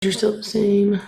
You're still the same.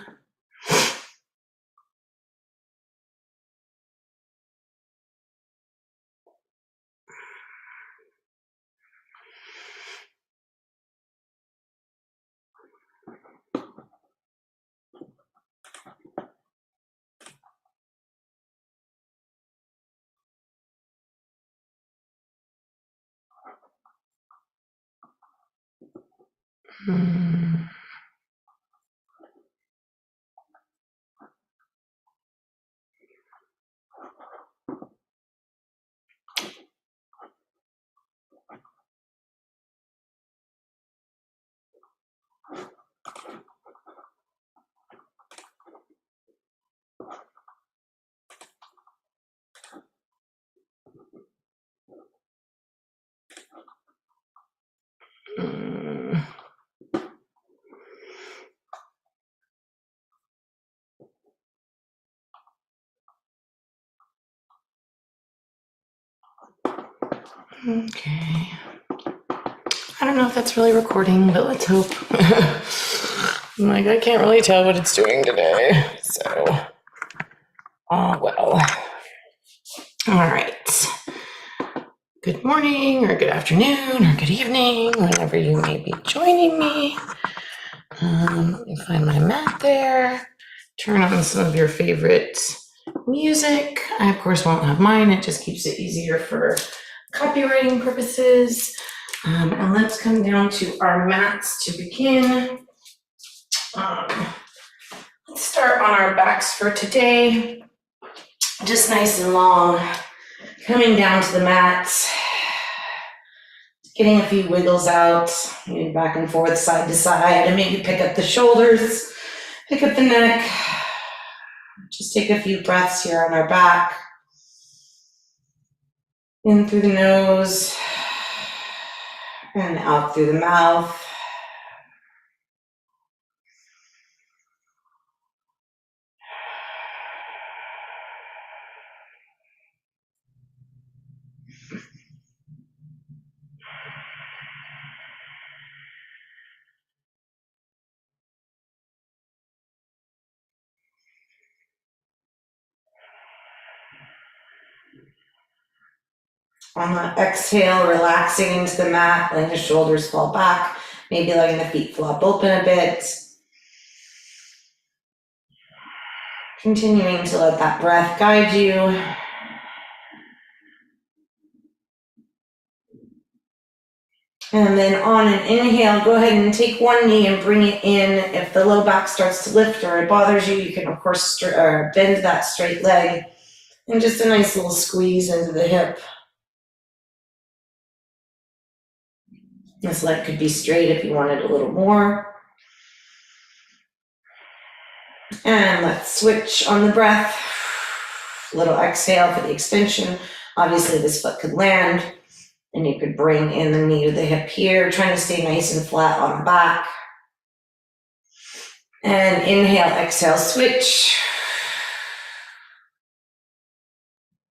Okay. I don't know if that's really recording, but let's hope. I'm like, I can't really tell what it's doing today. So, oh well. All right. Good morning, or good afternoon, or good evening, whenever you may be joining me. Let me find my mat there. Turn on some of your favorite music. I, of course, won't have mine. It just keeps it easier for copywriting purposes. And let's come down to our mats to begin. Let's start on our backs for today. Just nice and long. Coming down to the mats. Getting a few wiggles out. Maybe back and forth, side to side. And maybe pick up the shoulders. Pick up the neck. Just take a few breaths here on our back. In through the nose. And out through the mouth. On the exhale, relaxing into the mat, letting the shoulders fall back, maybe letting the feet flop open a bit. Continuing to let that breath guide you. And then on an inhale, go ahead and take one knee and bring it in. If the low back starts to lift or it bothers you, you can, of course, bend that straight leg. And just a nice little squeeze into the hip. This leg could be straight if you wanted a little more. And let's switch on the breath. Little exhale for the extension. Obviously, this foot could land, and you could bring in the knee to the hip here, trying to stay nice and flat on the back. And inhale, exhale, switch.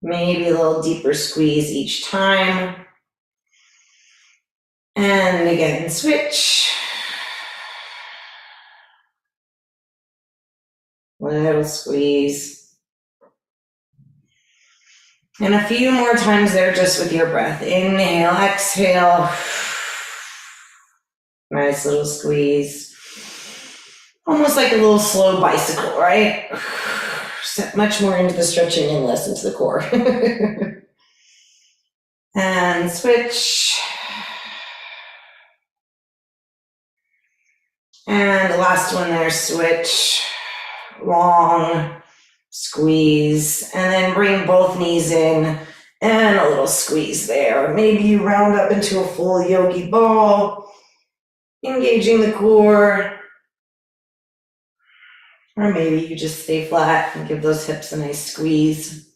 Maybe a little deeper squeeze each time. And again, switch. Little squeeze. And a few more times there just with your breath. Inhale, exhale. Nice little squeeze. Almost like a little slow bicycle, right? Step much more into the stretching and less into the core. And switch. And the last one there, switch. Long squeeze, and then bring both knees in and a little squeeze there. Maybe you round up into a full yogi ball, engaging the core. Or maybe you just stay flat and give those hips a nice squeeze.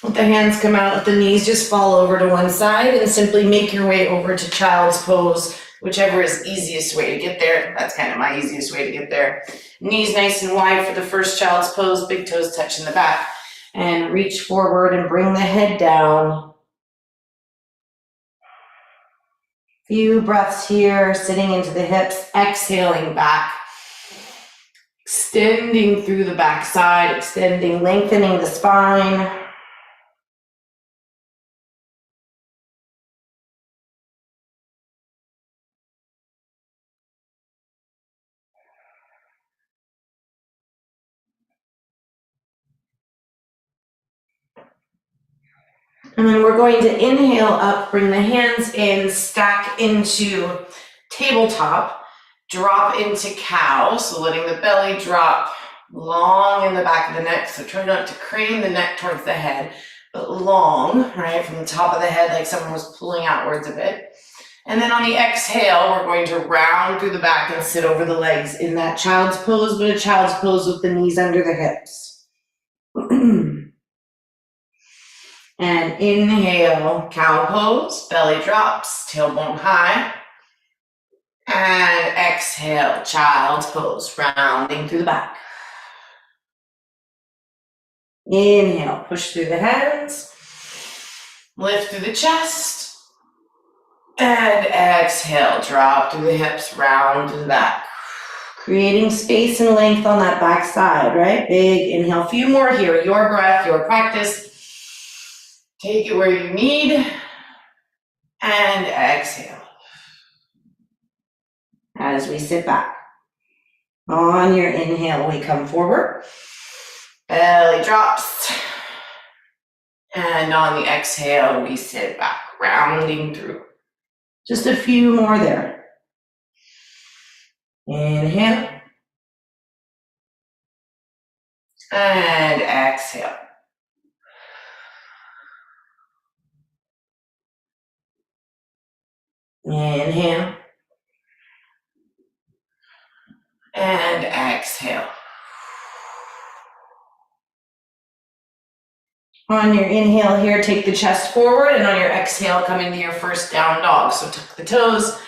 Let the hands come out, let the knees just fall over to one side, and simply make your way over to child's pose, whichever is easiest way to get there. That's kind of my easiest way to get there. Knees nice and wide for the first child's pose, big toes touching the back. And reach forward and bring the head down. Few breaths here, sitting into the hips, exhaling back. Extending through the backside, extending, lengthening the spine. And then we're going to inhale up, bring the hands in, stack into tabletop, drop into cow, so letting the belly drop long in the back of the neck. So try not to crane the neck towards the head, but long, right, from the top of the head, like someone was pulling outwards a bit. And then on the exhale, we're going to round through the back and sit over the legs in that child's pose, but a child's pose with the knees under the hips. And inhale, cow pose, belly drops, tailbone high. And exhale, child's pose, rounding through the back. Inhale, push through the hands, lift through the chest. And exhale, drop through the hips, round to the back. Creating space and length on that back side, right? Big inhale, few more here, your breath, your practice. Take it where you need, and exhale. As we sit back. On your inhale, we come forward. Belly drops. And on the exhale, we sit back, rounding through. Just a few more there. Inhale. And exhale. Inhale. And exhale. On your inhale here, take the chest forward, and on your exhale, come into your first down dog. So tuck the toes,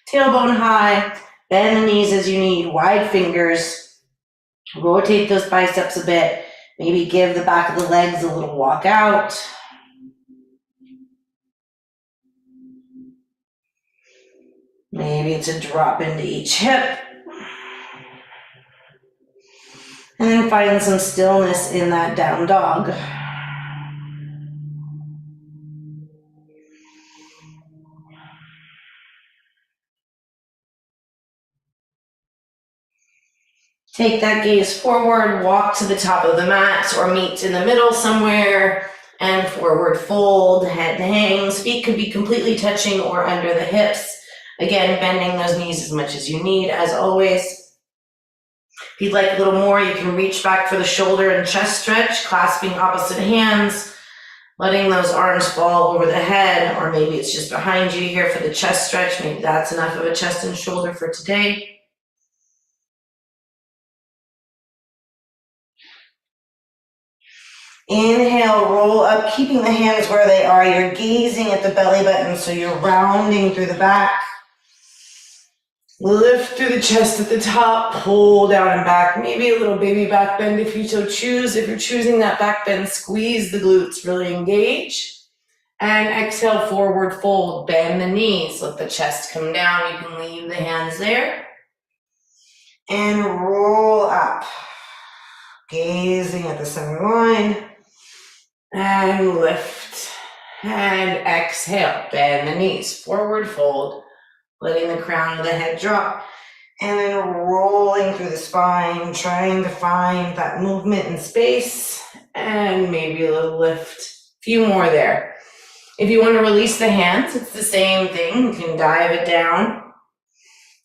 tailbone high, bend the knees as you need, wide fingers. Rotate those biceps a bit. Maybe give the back of the legs a little walk out. Maybe it's a drop into each hip. And then find some stillness in that down dog. Take that gaze forward, walk to the top of the mat or meet in the middle somewhere, and forward fold, head hangs. Feet could be completely touching or under the hips. Again, bending those knees as much as you need, as always. If you'd like a little more, you can reach back for the shoulder and chest stretch, clasping opposite hands, letting those arms fall over the head, or maybe it's just behind you here for the chest stretch. Maybe that's enough of a chest and shoulder for today. Inhale, roll up, keeping the hands where they are. You're gazing at the belly button, so you're rounding through the back. Lift through the chest at the top, pull down and back. Maybe a little baby back bend if you so choose. If you're choosing that back bend, squeeze the glutes, really engage. And exhale, forward fold, bend the knees, let the chest come down. You can leave the hands there. And roll up, gazing at the center line. And lift. And exhale, bend the knees, forward fold. Letting the crown of the head drop, and then rolling through the spine, trying to find that movement in space, and maybe a little lift. A few more there. If you want to release the hands, it's the same thing. You can dive it down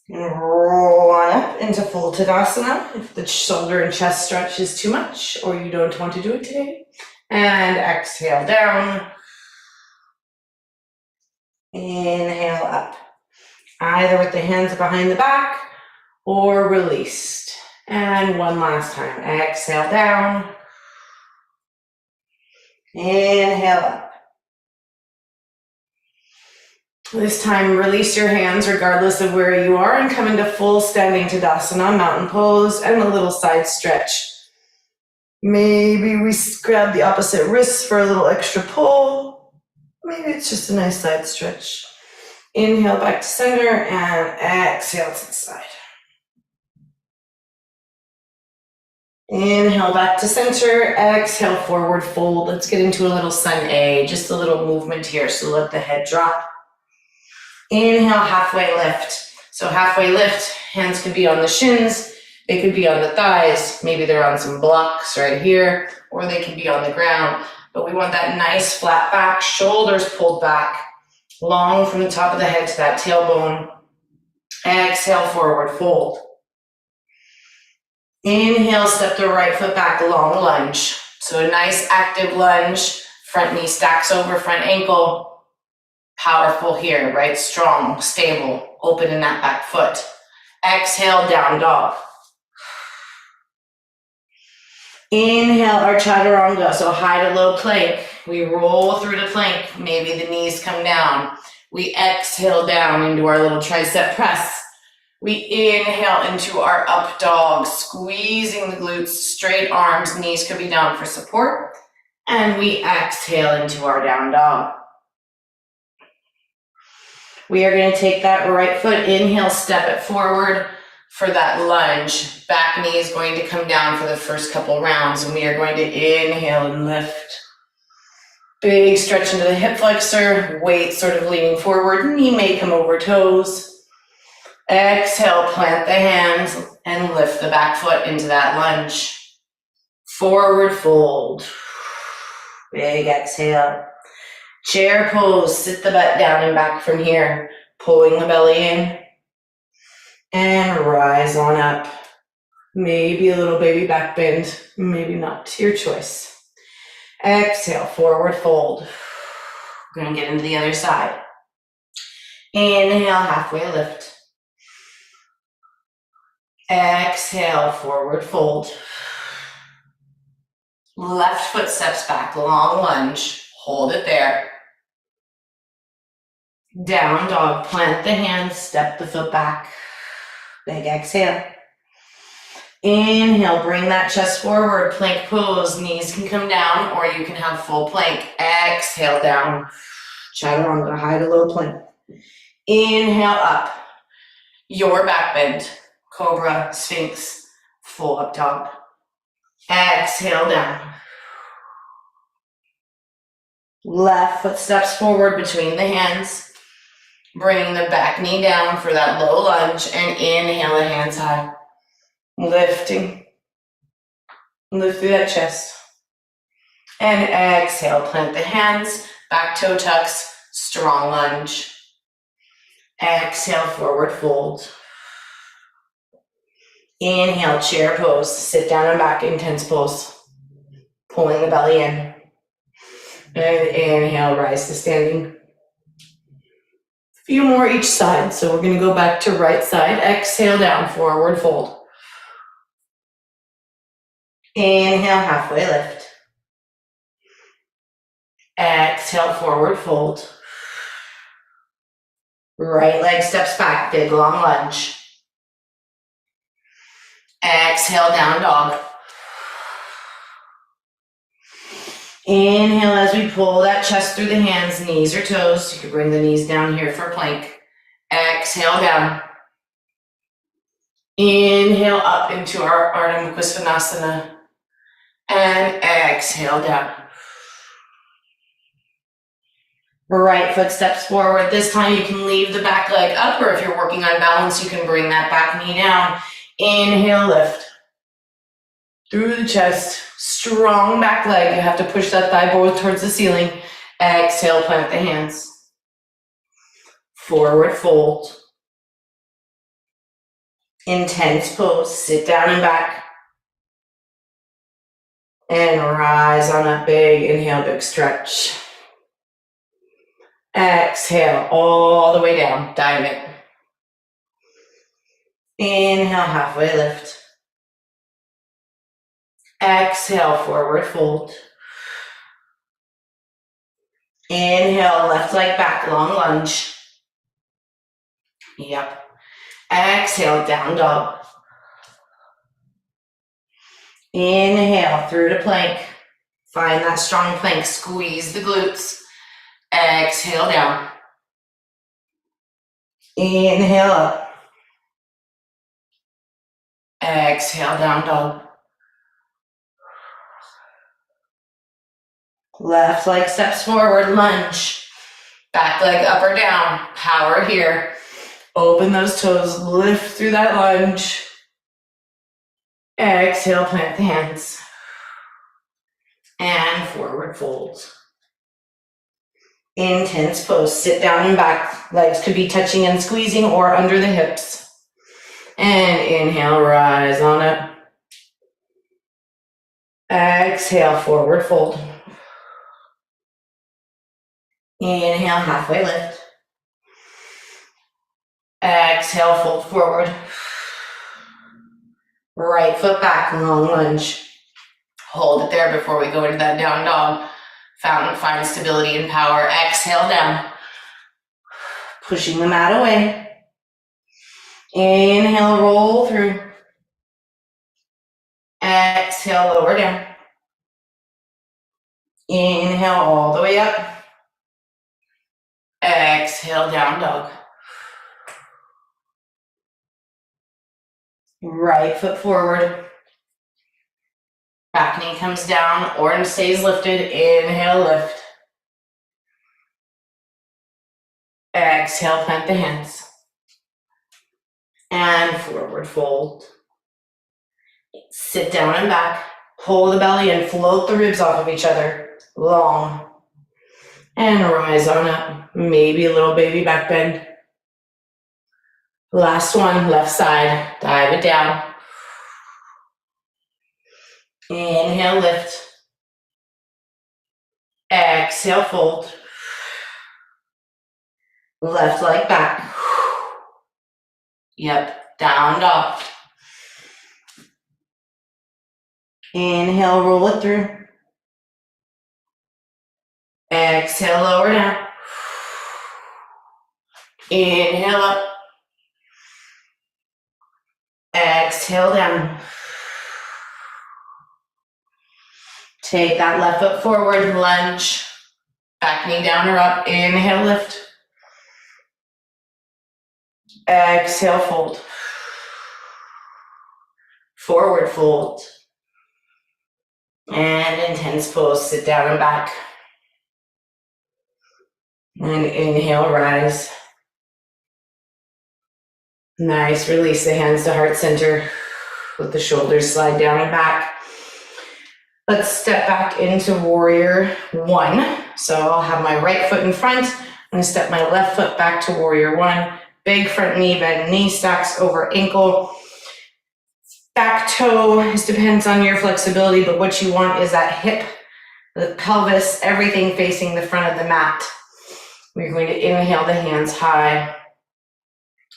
and roll on up into full Tadasana if the shoulder and chest stretch is too much or you don't want to do it today. And exhale down. Inhale up. Either with the hands behind the back or released. And one last time. Exhale down. Inhale up. This time, release your hands regardless of where you are and come into full standing Tadasana, mountain pose, and a little side stretch. Maybe we grab the opposite wrists for a little extra pull. Maybe it's just a nice side stretch. Inhale back to center and exhale to the side. Inhale back to center, exhale forward fold. Let's get into a little sun A, just a little movement here. So let the head drop. Inhale, halfway lift. So halfway lift, hands could be on the shins, they could be on the thighs, maybe they're on some blocks right here, or they can be on the ground. But we want that nice flat back, shoulders pulled back, long from the top of the head to that tailbone. Exhale, forward fold. Inhale, step the right foot back, long lunge. So a nice active lunge, front knee stacks over front ankle. Powerful here, right? Strong, stable, open in that back foot. Exhale, down dog. Inhale, our chaturanga, so high to low plank. We roll through the plank, maybe the knees come down. We exhale down into our little tricep press. We inhale into our up dog, squeezing the glutes, straight arms, knees could be down for support. And we exhale into our down dog. We are going to take that right foot, inhale, step it forward for that lunge. Back knee is going to come down for the first couple rounds, and we are going to inhale and lift. Big stretch into the hip flexor, weight sort of leaning forward, knee may come over toes. Exhale, plant the hands and lift the back foot into that lunge. Forward fold. Big exhale. Chair pose, sit the butt down and back from here, pulling the belly in. And rise on up. Maybe a little baby back bend, maybe not, your choice. Exhale, forward fold. We're gonna get into the other side. Inhale, halfway lift. Exhale, forward fold. Left foot steps back, long lunge. Hold it there. Down dog, plant the hands, step the foot back. Big exhale. Inhale, bring that chest forward, plank pose. Knees can come down or you can have full plank. Exhale down. Chaturanga, high to low plank. Inhale up. Your back bend. Cobra, Sphinx, full up dog. Exhale down. Left foot steps forward between the hands. Bring the back knee down for that low lunge and inhale the hands high. Lifting. Lift through that chest. And exhale, plant the hands, back toe tucks, strong lunge. Exhale, forward fold. Inhale, chair pose, sit down and back, intense pose. Pulling the belly in. And inhale, rise to standing. Few more each side. So we're going to go back to right side. Exhale down, forward fold. Inhale, halfway lift. Exhale, forward fold. Right leg steps back, big long lunge. Exhale, down dog. Inhale as we pull that chest through the hands, knees or toes. You can bring the knees down here for plank. Exhale down. Inhale up into our Ardha Mukha Svanasana. And exhale down. Right foot steps forward. This time you can leave the back leg up, or if you're working on balance, you can bring that back knee down. Inhale, lift. Through the chest, strong back leg. You have to push that thigh bone towards the ceiling. Exhale, plant the hands. Forward fold. Intense pose, sit down and back. And rise on up, big inhale, big stretch. Exhale, all the way down, dive in. Inhale, halfway lift. Exhale, forward fold. Inhale, left leg back, long lunge. Yep. Exhale, down dog. Inhale, through to plank. Find that strong plank, squeeze the glutes. Exhale down. Inhale up. Exhale, down dog. Left leg steps forward, lunge. Back leg up or down, power here. Open those toes, lift through that lunge. Exhale, plant the hands. And forward fold. Intense pose, sit down and back. Legs could be touching and squeezing or under the hips. And inhale, rise on up. Exhale, forward fold. Inhale, halfway lift. Exhale, fold forward. Right foot back, long lunge. Hold it there before we go into that down dog. Find stability and power. Exhale down. Pushing the mat away. Inhale, roll through. Exhale, lower down. Inhale all the way up. Exhale, down dog. Right foot forward. Back knee comes down, orange stays lifted. Inhale, lift. Exhale, plant the hands. And forward fold. Sit down and back. Pull the belly and float the ribs off of each other. Long. And rise on up. Maybe a little baby back bend. Last one, left side. Dive it down. Inhale, lift. Exhale, fold. Left leg back. Yep, down dog. Inhale, roll it through. Exhale, lower down. Inhale up. Exhale down. Take that left foot forward, lunge. Back knee down or up. Inhale, lift. Exhale, fold. Forward fold. And intense pose, sit down and back. And inhale, rise. Nice, release the hands to heart center. Let the shoulders slide down and back. Let's step back into warrior one. So I'll have my right foot in front. I'm gonna step my left foot back to warrior one. Big front knee bend, knee stacks over ankle. Back toe, this depends on your flexibility, but what you want is that hip, the pelvis, everything facing the front of the mat. We're going to inhale the hands high,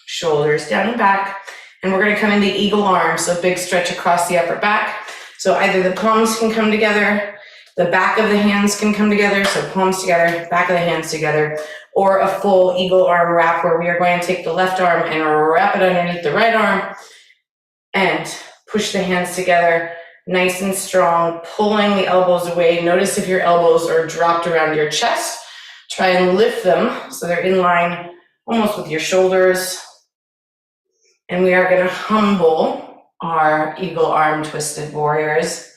shoulders down and back, and we're going to come into eagle arms, so big stretch across the upper back. So either the palms can come together, the back of the hands can come together, so palms together, back of the hands together, or a full eagle arm wrap where we are going to take the left arm and wrap it underneath the right arm and push the hands together nice and strong, pulling the elbows away. Notice if your elbows are dropped around your chest. Try and lift them so they're in line almost with your shoulders. And we are going to humble our eagle arm twisted warriors.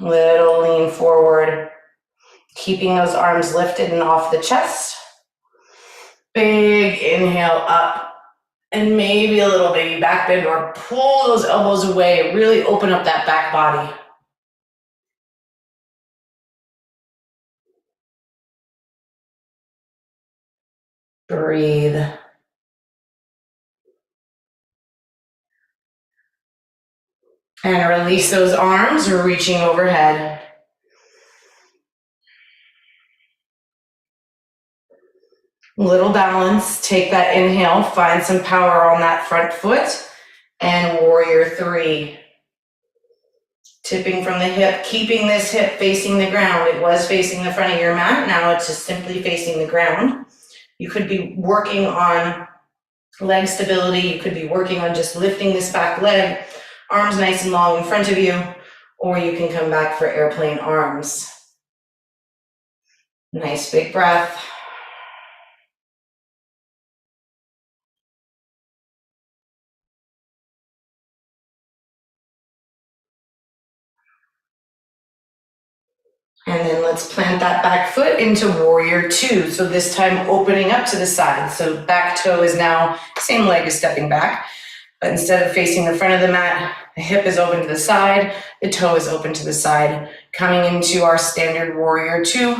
Little lean forward, keeping those arms lifted and off the chest. Big inhale up. And maybe a little baby back bend or pull those elbows away. Really open up that back body. Breathe. And release those arms, reaching overhead. Little balance, take that inhale, find some power on that front foot, and warrior three. Tipping from the hip, keeping this hip facing the ground. It was facing the front of your mat, now it's just simply facing the ground. You could be working on leg stability, you could be working on just lifting this back leg, arms nice and long in front of you, or you can come back for airplane arms. Nice big breath. And then let's plant that back foot into warrior two. So this time opening up to the side. So back toe is now, same leg is stepping back, but instead of facing the front of the mat, the hip is open to the side, the toe is open to the side. Coming into our standard warrior two,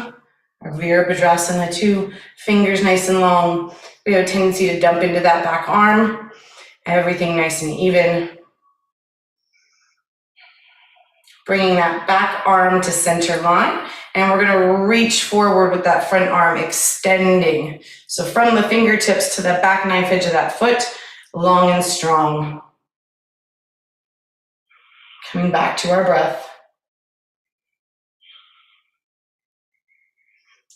our Virabhadrasana two, fingers nice and long. We have a tendency to dump into that back arm, everything nice and even. Bringing that back arm to center line, and we're gonna reach forward with that front arm, extending. So from the fingertips to the back knife edge of that foot, long and strong. Coming back to our breath.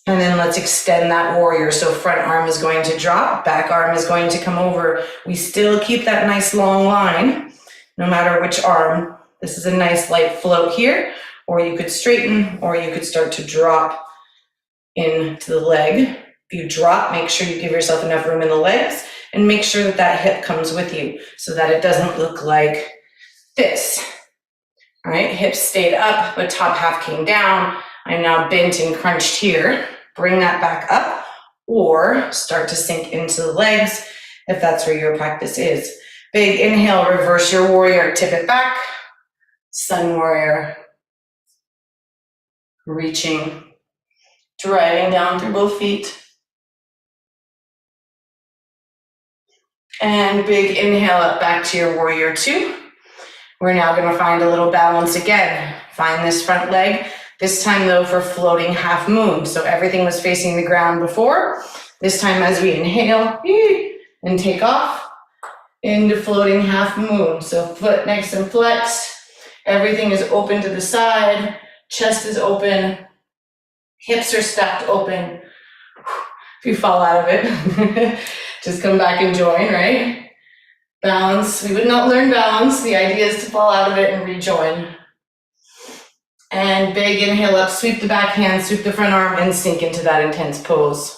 And then let's extend that warrior. So front arm is going to drop, back arm is going to come over. We still keep that nice long line, no matter which arm. This is a nice light float here, or you could straighten, or you could start to drop into the leg. If you drop, make sure you give yourself enough room in the legs, and make sure that that hip comes with you so that it doesn't look like this. All right, hips stayed up, but top half came down. I'm now bent and crunched here. Bring that back up, or start to sink into the legs if that's where your practice is. Big inhale, reverse your warrior, tip it back. Sun warrior. Reaching, driving down through both feet. And big inhale up back to your warrior two. We're now gonna find a little balance again. Find this front leg. This time though for floating half moon. So everything was facing the ground before. This time as we inhale and take off into floating half moon. So foot nice and flexed. Everything is open to the side. Chest is open. Hips are stacked open. If you fall out of it, just come back and join, right? Balance. We would not learn balance. The idea is to fall out of it and rejoin. And big inhale up, sweep the back hand, sweep the front arm, and sink into that intense pose.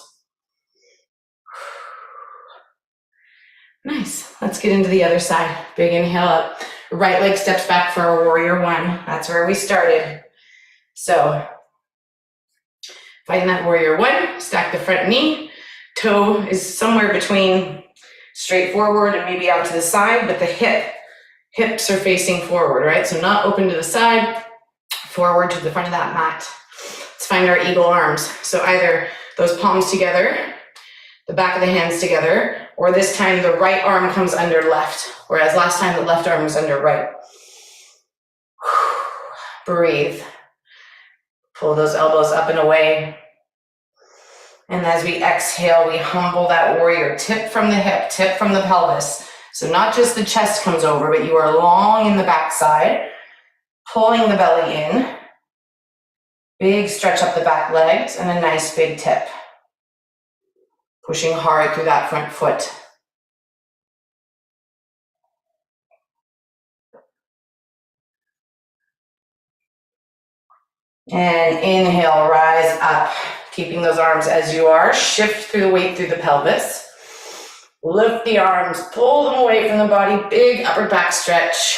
Nice. Let's get into the other side. Big inhale up. Right leg steps back for our warrior one. That's where we started. So, find that warrior one, stack the front knee. Toe is somewhere between straight forward and maybe out to the side, but the hips are facing forward, right? So not open to the side, forward to the front of that mat. Let's find our eagle arms. So either those palms together, the back of the hands together, or this time the right arm comes under left, whereas last time the left arm was under right. Breathe. Pull those elbows up and away. And as we exhale, we humble that warrior. Tip from the hip, tip from the pelvis. So not just the chest comes over, but you are long in the backside, pulling the belly in. Big stretch up the back legs and a nice big tip. Pushing hard through that front foot. And inhale, rise up, keeping those arms as you are. Shift through the weight through the pelvis. Lift the arms, pull them away from the body. Big upper back stretch.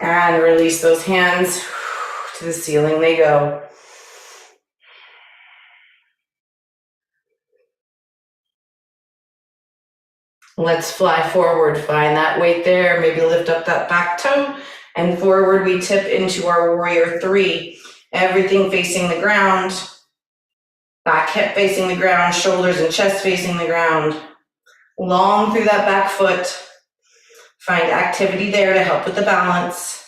And release those hands. To the ceiling they go. Let's fly forward. Find that weight there. Maybe lift up that back toe. And forward we tip into our warrior three. Everything facing the ground. Back hip facing the ground. Shoulders and chest facing the ground. Long through that back foot. Find activity there to help with the balance.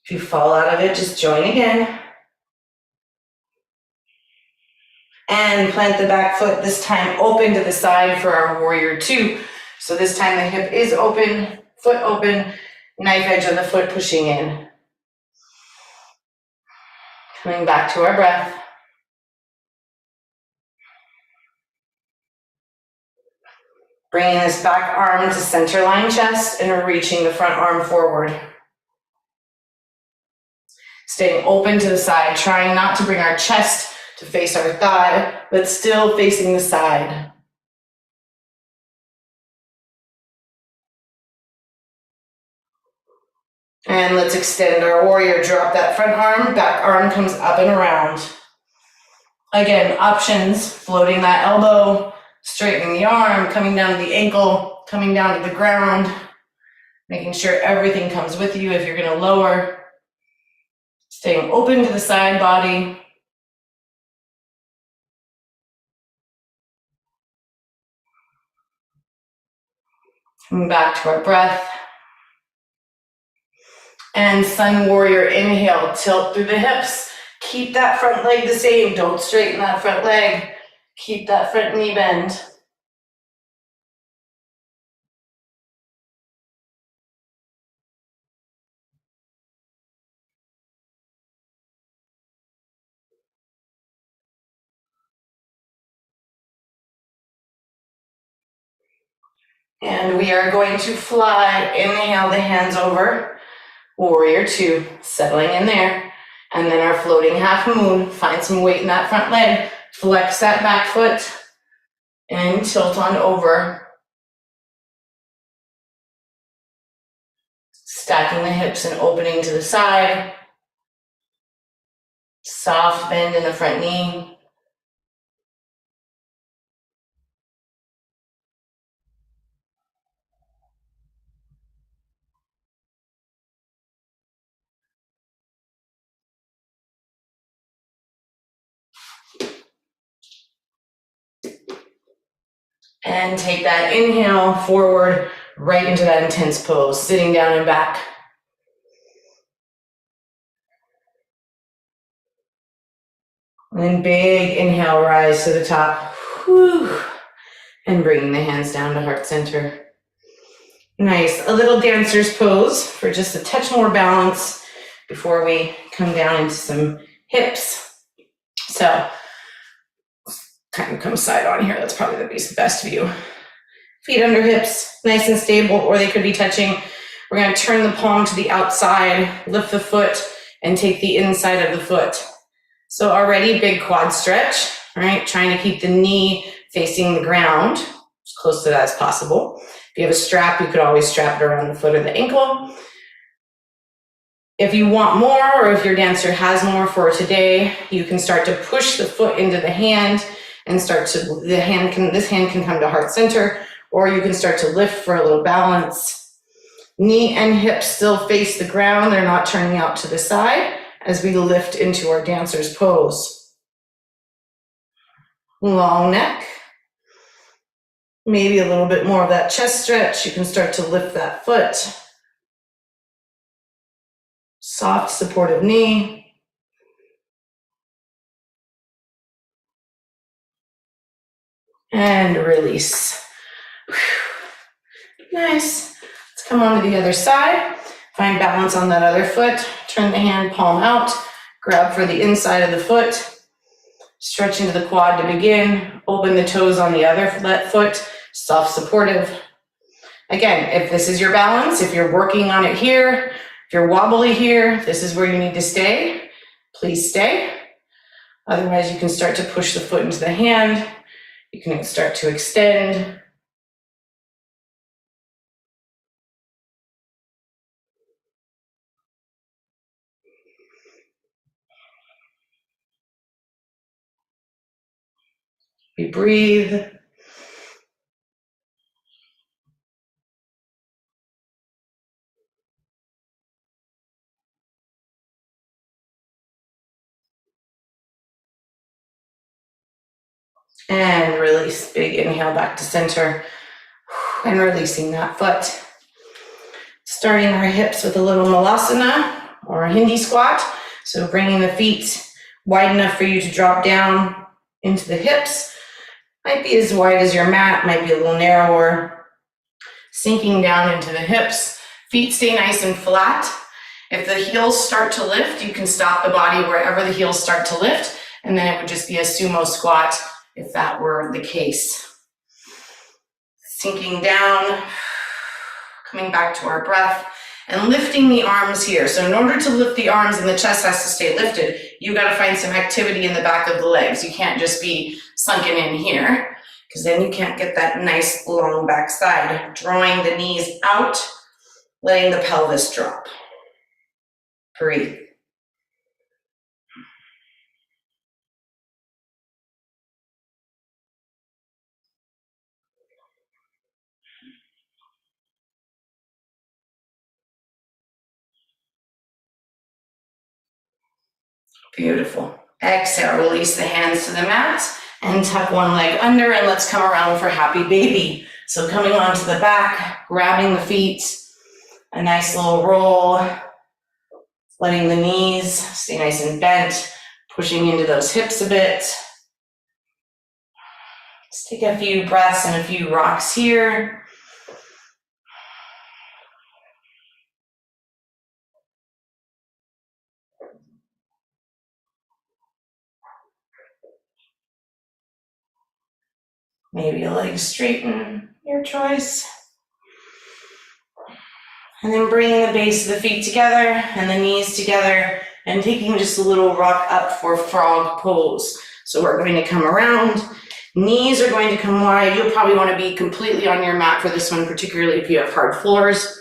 If you fall out of it, just join again. And plant the back foot, this time open to the side for our warrior two. So this time the hip is open, foot open, knife edge of the foot pushing in. Coming back to our breath. Bringing this back arm to center line chest and reaching the front arm forward. Staying open to the side, trying not to bring our chest to face our thigh, but still facing the side. And let's extend our warrior. Drop that front arm, back arm comes up and around. Again, options, floating that elbow, straightening the arm, coming down to the ankle, coming down to the ground, making sure everything comes with you. If you're gonna lower, staying open to the side body. Coming back to our breath. And sun warrior, inhale, tilt through the hips. Keep that front leg the same. Don't straighten that front leg. Keep that front knee bend. And we are going to fly. Inhale the hands over. Warrior two, settling in there. And then our floating half moon. Find some weight in that front leg. Flex that back foot. And tilt on over. Stacking the hips and opening to the side. Soft bend in the front knee. And take that inhale forward, right into that intense pose, sitting down and back. And then big inhale, rise to the top. Whew. And bringing the hands down to heart center. Nice, a little dancer's pose for just a touch more balance before we come down into some hips. So, kind of come side on here, that's probably the best view. Feet under hips, nice and stable, or they could be touching. We're gonna turn the palm to the outside, lift the foot, and take the inside of the foot. So already big quad stretch, right? Trying to keep the knee facing the ground, as close to that as possible. If you have a strap, you could always strap it around the foot or the ankle. If you want more, or if your dancer has more for today, you can start to push the foot into the hand and this hand can come to heart center, or you can start to lift for a little balance. Knee and hips still face the ground. They're not turning out to the side as we lift into our dancer's pose. Long neck. Maybe a little bit more of that chest stretch. You can start to lift that foot. Soft, supportive knee. And release. Nice. Let's come on to the other side. Find balance on that other foot. Turn the hand palm out. Grab for the inside of the foot. Stretch into the quad to begin. Open the toes on the other foot. Soft, supportive. Again, if this is your balance, if you're working on it here, if you're wobbly here, this is where you need to stay. Please stay. Otherwise, you can start to push the foot into the hand. You can start to extend. We breathe. And release. Big inhale back to center. And releasing that foot. Starting our hips with a little malasana or a Hindi squat. So bringing the feet wide enough for you to drop down into the hips. Might be as wide as your mat, might be a little narrower. Sinking down into the hips. Feet stay nice and flat. If the heels start to lift, you can stop the body wherever the heels start to lift, and then it would just be a sumo squat if that were the case. Sinking down, coming back to our breath, and lifting the arms here. So in order to lift the arms and the chest has to stay lifted, you got to find some activity in the back of the legs. You can't just be sunken in here, because then you can't get that nice long back side. Drawing the knees out, letting the pelvis drop. Breathe. Beautiful. Exhale, release the hands to the mat and tuck one leg under, and let's come around for happy baby. So coming onto the back, grabbing the feet, a nice little roll, letting the knees stay nice and bent, pushing into those hips a bit. Let's take a few breaths and a few rocks here. Maybe a leg straighten, your choice. And then bringing the base of the feet together and the knees together and taking just a little rock up for frog pose. So we're going to come around. Knees are going to come wide. You'll probably want to be completely on your mat for this one, particularly if you have hard floors.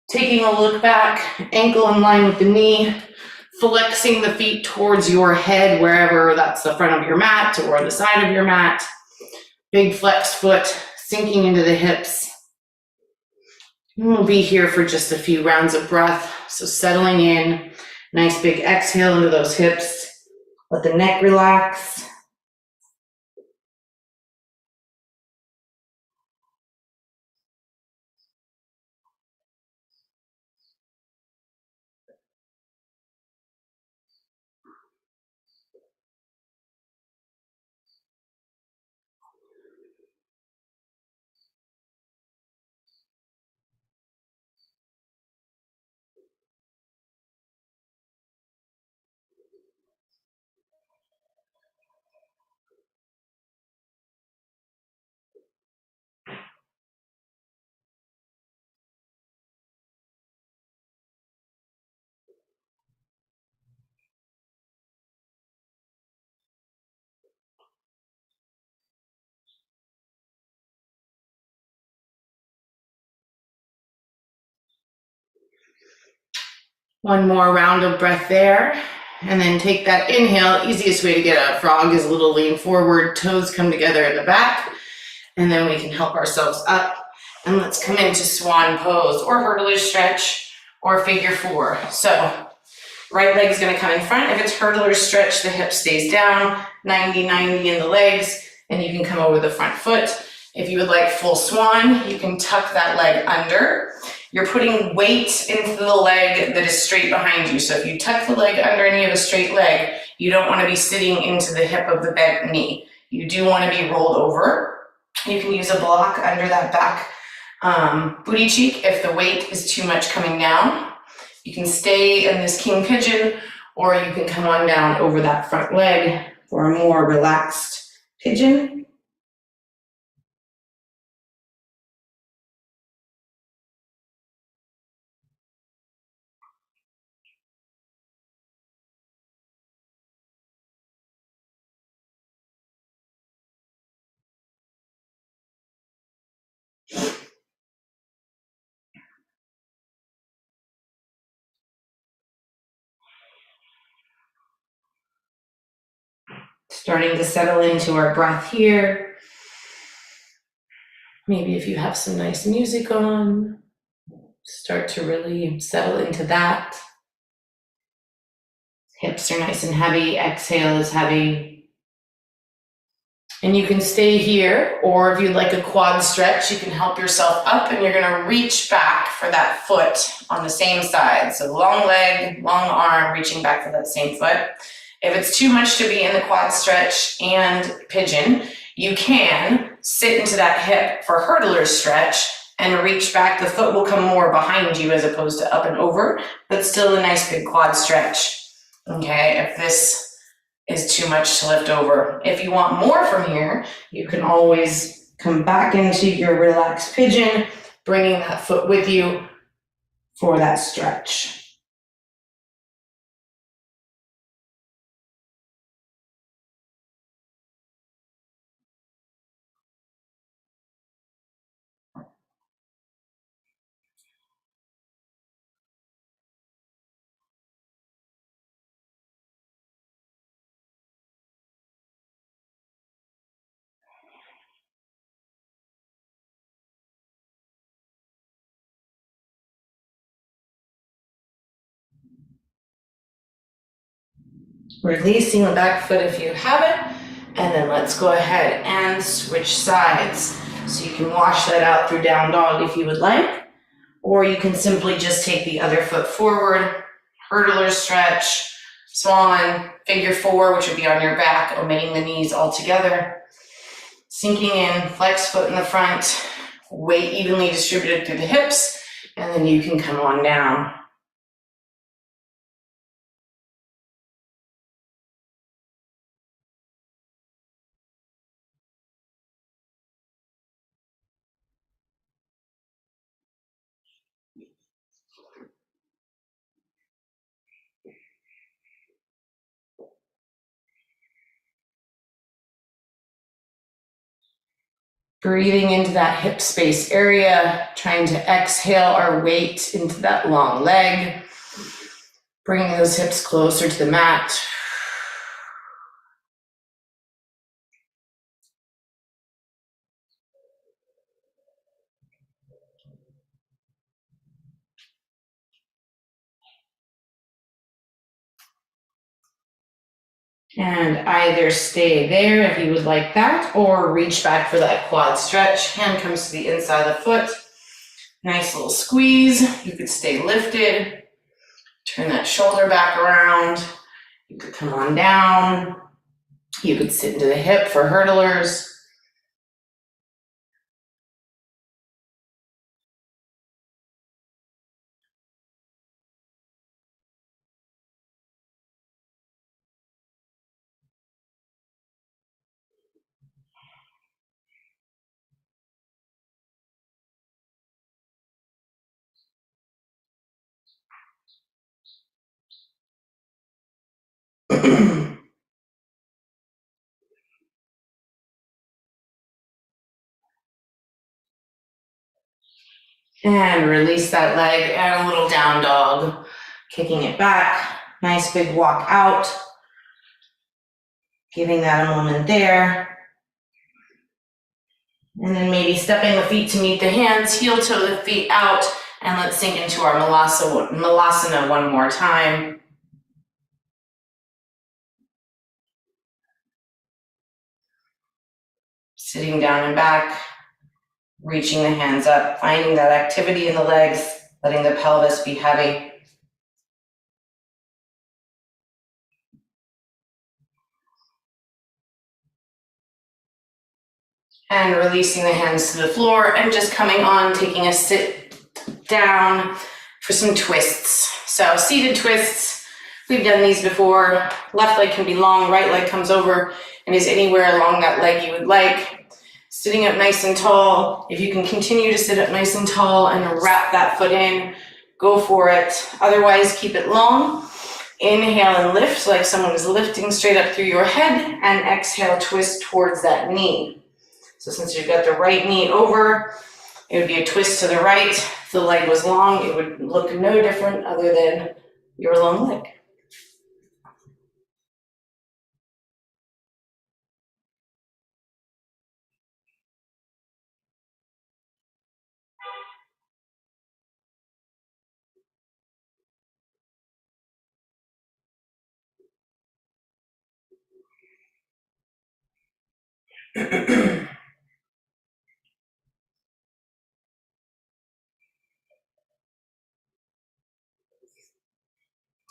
Taking a look back, ankle in line with the knee, flexing the feet towards your head, wherever that's the front of your mat or the side of your mat. Big flex foot, sinking into the hips. And we'll be here for just a few rounds of breath. So settling in, nice big exhale into those hips. Let the neck relax. One more round of breath there. And then take that inhale. Easiest way to get a frog is a little lean forward, toes come together in the back, and then we can help ourselves up. And let's come into swan pose or hurdler stretch or figure four. So right leg is going to come in front. If it's hurdler stretch, the hip stays down, 90-90 in the legs, and you can come over the front foot. If you would like full swan, you can tuck that leg under. You're putting weight into the leg that is straight behind you. So if you tuck the leg under and you have a straight leg, you don't want to be sitting into the hip of the bent knee. You do want to be rolled over. You can use a block under that back booty cheek if the weight is too much coming down. You can stay in this king pigeon, or you can come on down over that front leg for a more relaxed pigeon. Starting to settle into our breath here. Maybe if you have some nice music on, start to really settle into that. Hips are nice and heavy, exhale is heavy. And you can stay here, or if you'd like a quad stretch, you can help yourself up and you're gonna reach back for that foot on the same side. So long leg, long arm, reaching back for that same foot. If it's too much to be in the quad stretch and pigeon, you can sit into that hip for hurdler stretch and reach back. The foot will come more behind you as opposed to up and over, but still a nice big quad stretch. Okay, if this is too much to lift over. If you want more from here, you can always come back into your relaxed pigeon, bringing that foot with you for that stretch. Releasing the back foot if you have it, and then let's go ahead and switch sides. So you can wash that out through down dog if you would like, or you can simply just take the other foot forward, hurdler stretch, swan, figure four, which would be on your back, omitting the knees altogether. Sinking in, flex foot in the front, weight evenly distributed through the hips, and then you can come on down. Breathing into that hip space area, trying to exhale our weight into that long leg, bringing those hips closer to the mat. And either stay there if you would like that, or reach back for that quad stretch. Hand comes to the inside of the foot. Nice little squeeze. You could stay lifted. Turn that shoulder back around. You could come on down. You could sit into the hip for hurdlers. And release that leg and a little down dog. Kicking it back. Nice big walk out. Giving that a moment there. And then maybe stepping the feet to meet the hands, heel toe the feet out, and let's sink into our Malasana one more time. Sitting down and back, reaching the hands up, finding that activity in the legs, letting the pelvis be heavy. And releasing the hands to the floor and just coming on, taking a sit down for some twists. So seated twists, we've done these before. Left leg can be long, right leg comes over and is anywhere along that leg you would like. Sitting up nice and tall. If you can continue to sit up nice and tall and wrap that foot in, go for it. Otherwise, keep it long. Inhale and lift like someone is lifting straight up through your head, and exhale, twist towards that knee. So since you've got the right knee over, it would be a twist to the right. If the leg was long, it would look no different other than your long leg.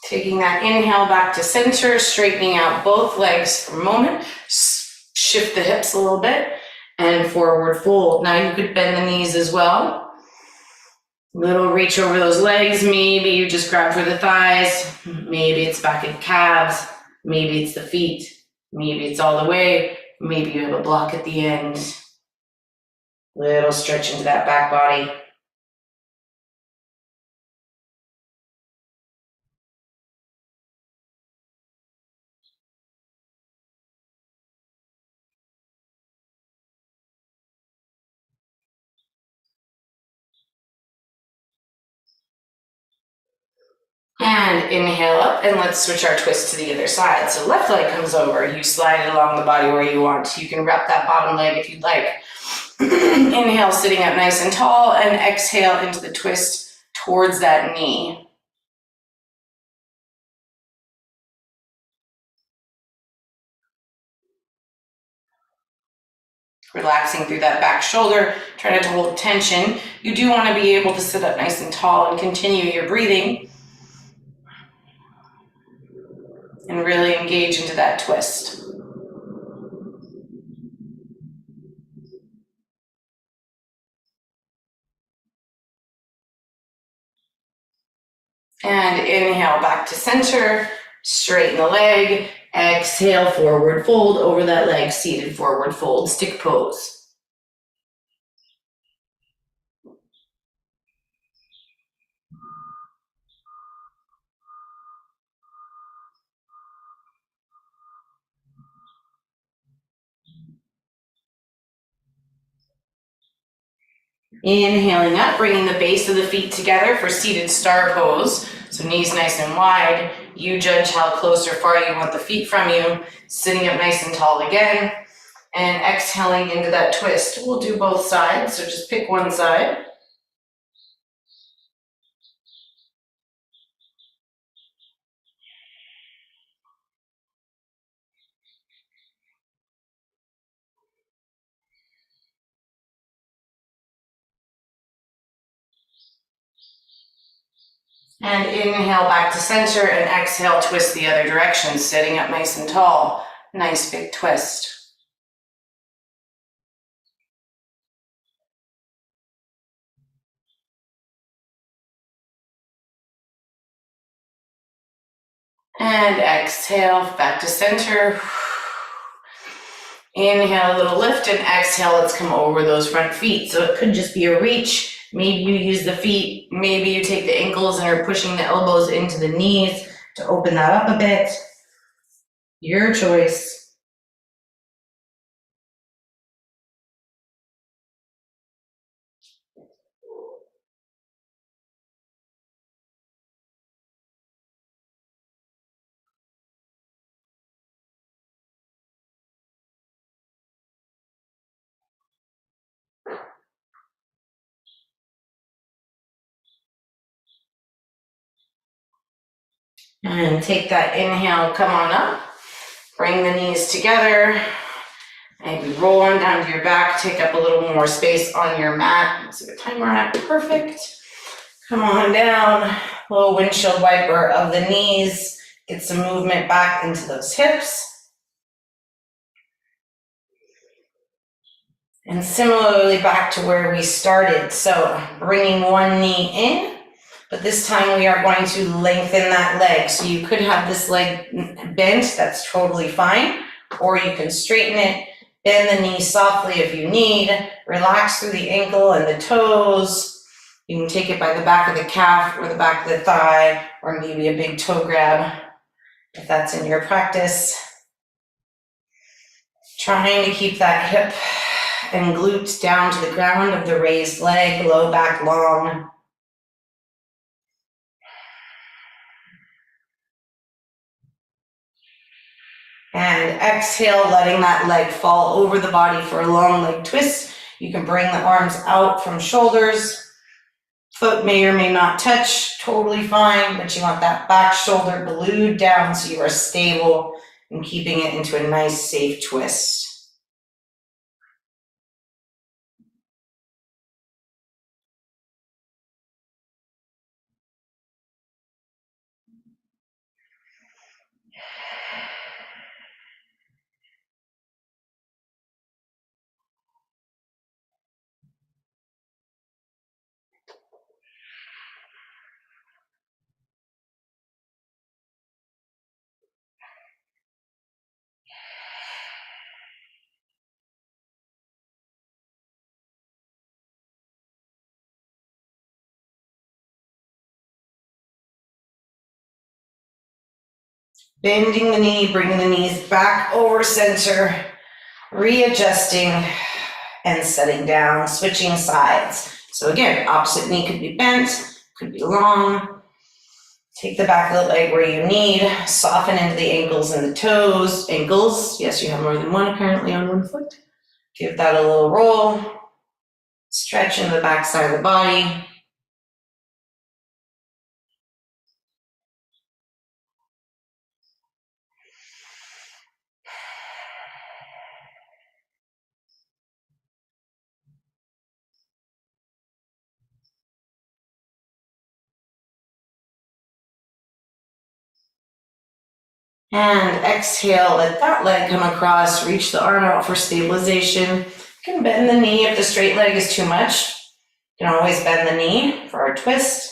Taking that inhale back to center, straightening out both legs for a moment. Shift the hips a little bit and forward fold. Now you could bend the knees as well. Little reach over those legs. Maybe you just grab for the thighs. Maybe it's back in calves. Maybe it's the feet. Maybe it's all the way. Maybe you have a block at the end. Little stretch into that back body. And inhale up, and let's switch our twist to the other side. So left leg comes over, you slide it along the body where you want. You can wrap that bottom leg if you'd like. Inhale, sitting up nice and tall, and exhale into the twist towards that knee. Relaxing through that back shoulder, try not to hold tension. You do want to be able to sit up nice and tall and continue your breathing and really engage into that twist. And inhale back to center, straighten the leg, exhale, forward fold over that leg, seated forward fold, stick pose. Inhaling up, bringing the base of the feet together for seated star pose. So knees nice and wide. You judge how close or far you want the feet from you. Sitting up nice and tall again. And exhaling into that twist. We'll do both sides, so just pick one side. And inhale back to center and exhale, twist the other direction, sitting up nice and tall. Nice big twist. And exhale, back to center. Inhale, a little lift, and exhale, let's come over those front feet. So it could just be a reach. Maybe you use the feet, maybe you take the ankles and are pushing the elbows into the knees to open that up a bit. Your choice. And take that inhale, come on up. Bring the knees together. Maybe roll on down to your back, take up a little more space on your mat. Let's see what time we're at, perfect. Come on down, little windshield wiper of the knees. Get some movement back into those hips. And similarly back to where we started. So bringing one knee in, but this time we are going to lengthen that leg. So you could have this leg bent, that's totally fine. Or you can straighten it, bend the knee softly if you need, relax through the ankle and the toes. You can take it by the back of the calf or the back of the thigh, or maybe a big toe grab if that's in your practice. Trying to keep that hip and glutes down to the ground of the raised leg, low back long. And exhale, letting that leg fall over the body for a long leg twist. You can bring the arms out from shoulders. Foot may or may not touch, totally fine, but you want that back shoulder glued down so you are stable and keeping it into a nice, safe twist. Bending the knee, bringing the knees back over center, readjusting and setting down, switching sides. So again, opposite knee could be bent, could be long. Take the back of the leg where you need, soften into the ankles and the toes. Ankles, yes, you have more than one apparently on one foot. Give that a little roll. Stretch into the back side of the body. And exhale, let that leg come across, reach the arm out for stabilization. You can bend the knee if the straight leg is too much. You can always bend the knee for our twist.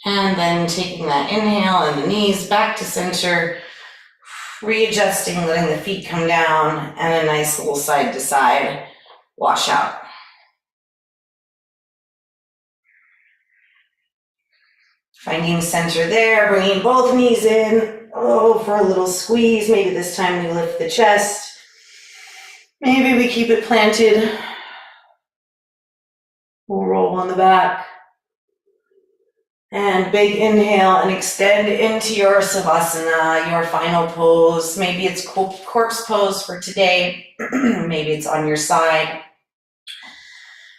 And then taking that inhale and the knees back to center, readjusting, letting the feet come down, and a nice little side to side wash out. Finding center there, bringing both knees in. Oh, for a little squeeze. Maybe this time we lift the chest. Maybe we keep it planted. We'll roll on the back. And big inhale and extend into your Savasana, your final pose. Maybe it's corpse pose for today. Maybe it's on your side.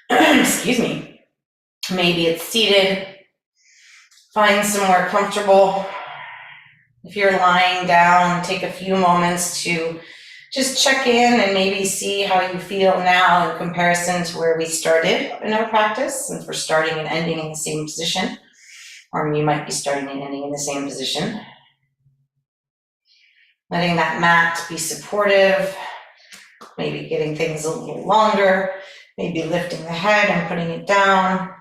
Excuse me. Maybe it's seated. Find somewhere comfortable. If you're lying down, take a few moments to just check in and maybe see how you feel now in comparison to where we started in our practice, since we're starting and ending in the same position. Or you might be starting and ending in the same position. Letting that mat be supportive, maybe getting things a little longer, maybe lifting the head and putting it down.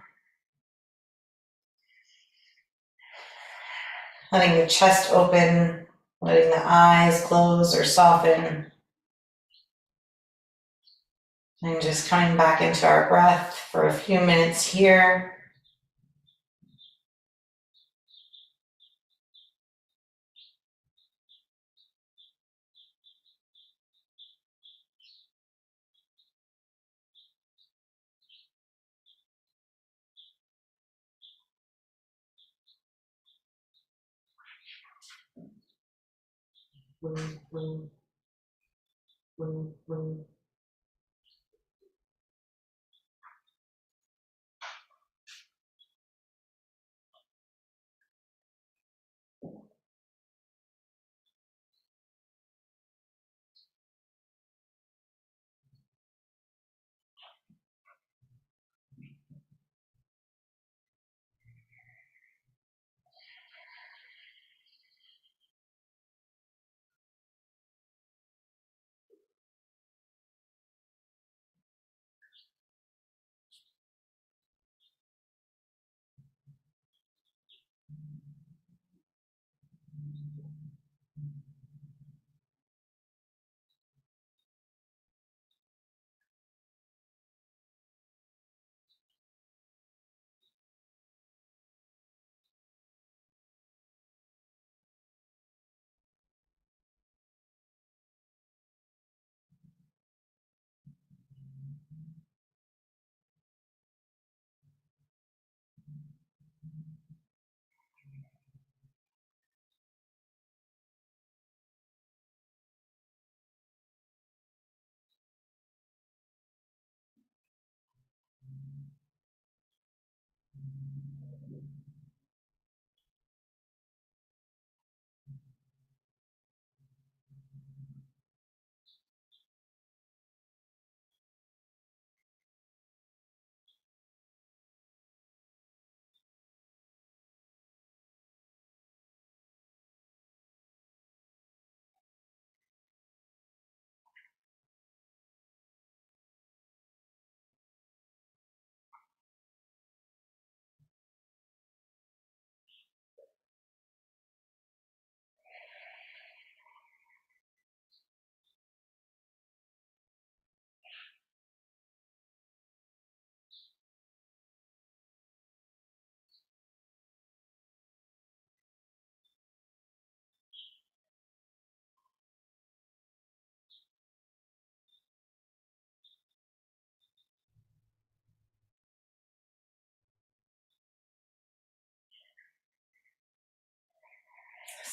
Letting the chest open, letting the eyes close or soften. And just coming back into our breath for a few minutes here.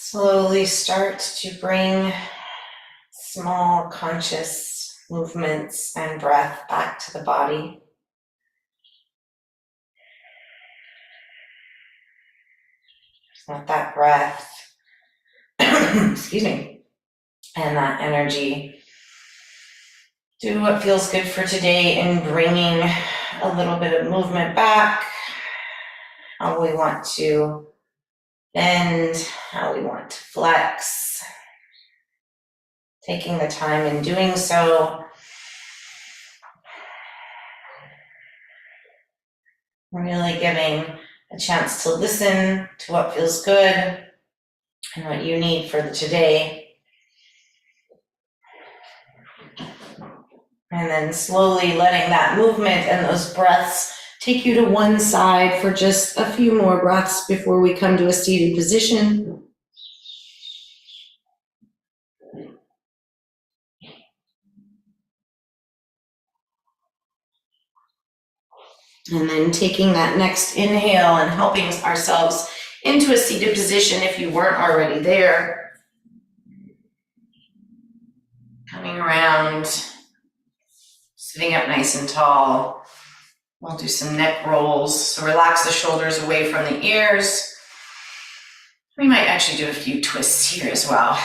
Slowly start to bring small conscious movements and breath back to the body. Let that breath, excuse me, and that energy do what feels good for today in bringing a little bit of movement back, how we want to bend, how we want to flex. Taking the time in doing so. Really giving a chance to listen to what feels good and what you need for the today. And then slowly letting that movement and those breaths take you to one side for just a few more breaths before we come to a seated position. And then taking that next inhale and helping ourselves into a seated position if you weren't already there. Coming around, sitting up nice and tall. We'll do some neck rolls. So relax the shoulders away from the ears. We might actually do a few twists here as well.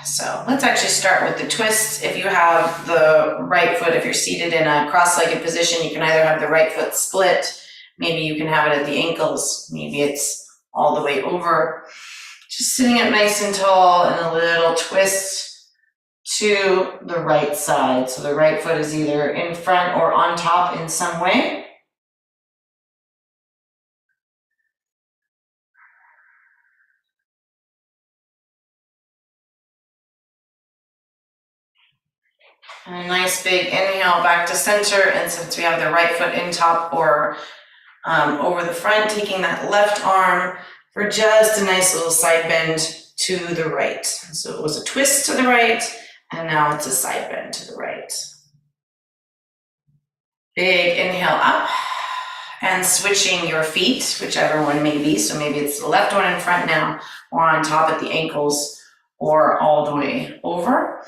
So let's actually start with the twists. If you have the right foot, if you're seated in a cross-legged position, you can either have the right foot split. Maybe you can have it at the ankles. Maybe it's all the way over. Just sitting up nice and tall and a little twist to the right side. So the right foot is either in front or on top in some way. And a nice big inhale back to center. And since we have the right foot in top or over the front, taking that left arm for just a nice little side bend to the right. So it was a twist to the right, and now it's a side bend to the right. Big inhale up, and switching your feet, whichever one may be. So maybe it's the left one in front now, or on top at the ankles, or all the way over.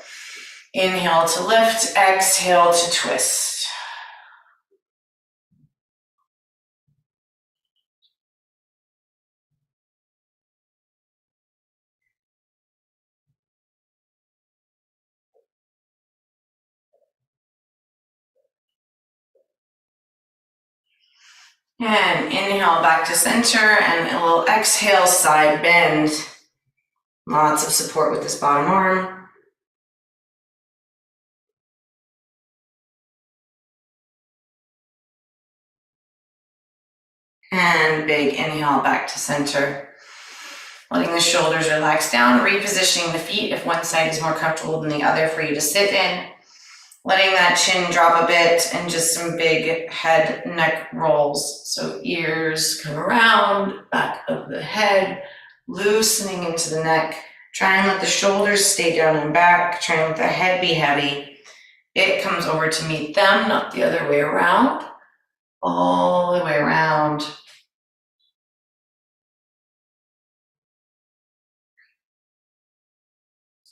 Inhale to lift, exhale to twist. And inhale back to center, and a little exhale, side bend. Lots of support with this bottom arm. And big inhale back to center. Letting the shoulders relax down, repositioning the feet if one side is more comfortable than the other for you to sit in. Letting that chin drop a bit and just some big head neck rolls. So ears come around, back of the head, loosening into the neck. Try and let the shoulders stay down and back. Try and let the head be heavy. It comes over to meet them, not the other way around. All the way around.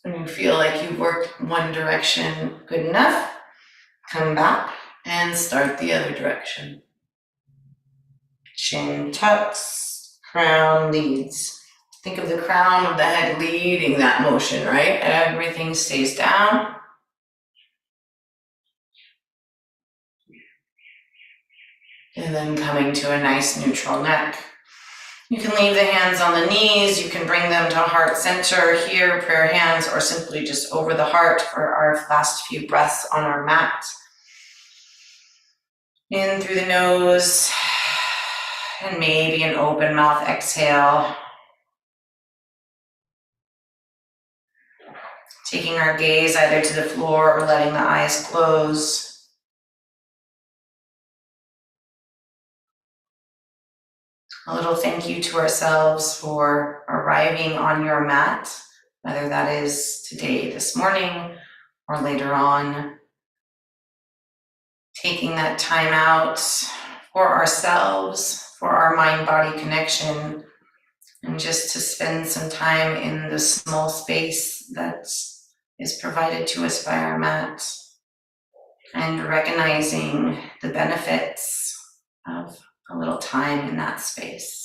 When you feel like you've worked one direction good enough, come back and start the other direction. Chin tucks, crown leads. Think of the crown of the head leading that motion, right? Everything stays down. And then coming to a nice neutral neck. You can leave the hands on the knees. You can bring them to heart center here, prayer hands, or simply just over the heart for our last few breaths on our mat. In through the nose, and maybe an open mouth exhale. Taking our gaze either to the floor or letting the eyes close. A little thank you to ourselves for arriving on your mat, whether that is today, this morning, or later on. Taking that time out for ourselves, for our mind-body connection, and just to spend some time in the small space that is provided to us by our mat, and recognizing the benefits of a little time in that space.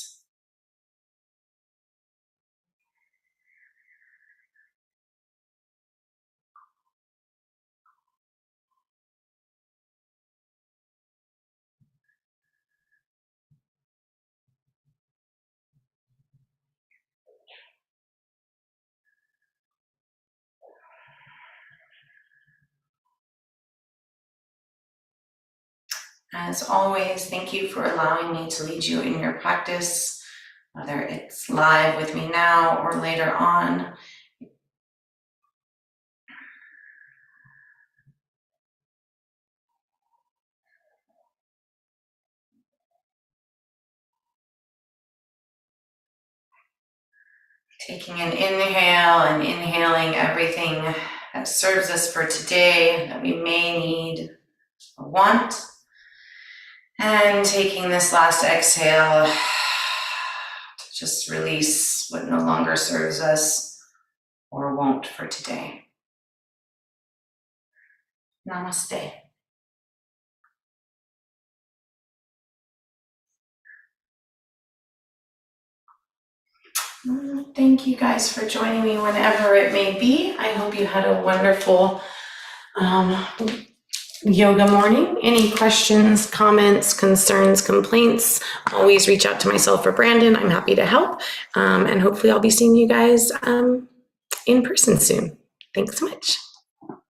As always, thank you for allowing me to lead you in your practice, whether it's live with me now or later on. Taking an inhale and inhaling everything that serves us for today that we may need or want. And taking this last exhale to just release what no longer serves us or won't for today. Namaste. Thank you guys for joining me whenever it may be. I hope you had a wonderful yoga morning. Any questions, comments, concerns, complaints, always reach out to myself or Brandon. I'm happy to help. And hopefully I'll be seeing you guys in person soon. Thanks so much.